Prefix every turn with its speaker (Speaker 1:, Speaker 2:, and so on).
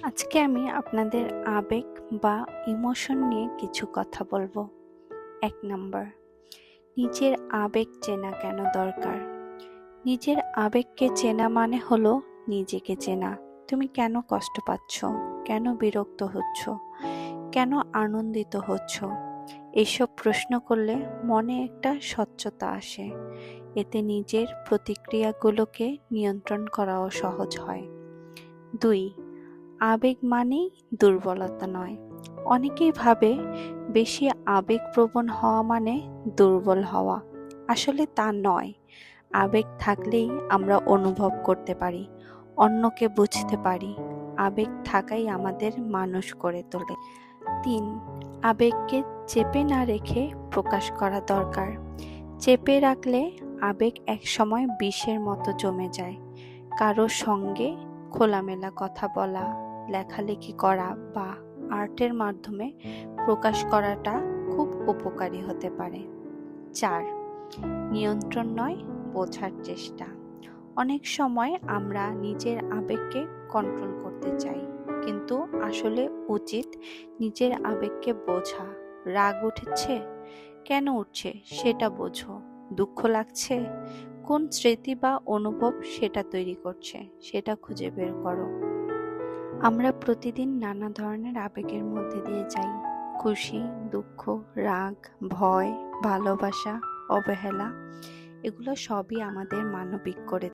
Speaker 1: আজকে আমি আপনাদের আবেগ বা ইমোশন নিয়ে কিছু কথা বলবো। ১ নাম্বার, নিজের আবেগ চেনা কেন দরকার? নিজের আবেগকে চেনা মানে হলো নিজেকে চেনা। তুমি কেন কষ্ট পাচ্ছ? কেন বিরক্ত হচ্ছ? কেন আনন্দিত হচ্ছ? এসব প্রশ্ন করলে মনে একটা স্বচ্ছতা আসে। এতে নিজের প্রতিক্রিয়াগুলোকে নিয়ন্ত্রণ করাও সহজ হয়। ২, আবেগ মানেই দুর্বলতা নয়। অনেকেই ভাবে বেশি আবেগপ্রবণ হওয়া মানে দুর্বল হওয়া। আসলে তা নয়। আবেগ থাকলেই আমরা অনুভব করতে পারি, অন্যকে বুঝতে পারি। আবেগ থাকাই আমাদের মানুষ করে তোলে। ৩, আবেগকে চেপে না রেখে প্রকাশ করা দরকার। চেপে রাখলে আবেগ একসময় বিষের মতো জমে যায়। কারো সঙ্গে খোলামেলা কথা বলা, লেখালেখি করা বা আর্টের মাধ্যমে প্রকাশ করাটা খুব উপকারী হতে পারে। ৪, নিয়ন্ত্রণ নয়, বোঝার চেষ্টা। অনেক সময় আমরা নিজের আবেগকে কন্ট্রোল করতে চাই, কিন্তু আসলে উচিত নিজের আবেগকে বোঝা। রাগ উঠেছে, কেন উঠছে সেটা বোঝো। দুঃখ লাগছে, কোন স্মৃতি বা অনুভব সেটা তৈরি করছে সেটা খুঁজে বের করো। আমরা প্রতিদিন নানা ধরনের আবেগের মধ্যে দিয়ে যাই। খুশি, দুঃখ, রাগ, ভয়, ভালোবাসা, অবহেলা, এগুলো সবই আমাদের মানবিক করে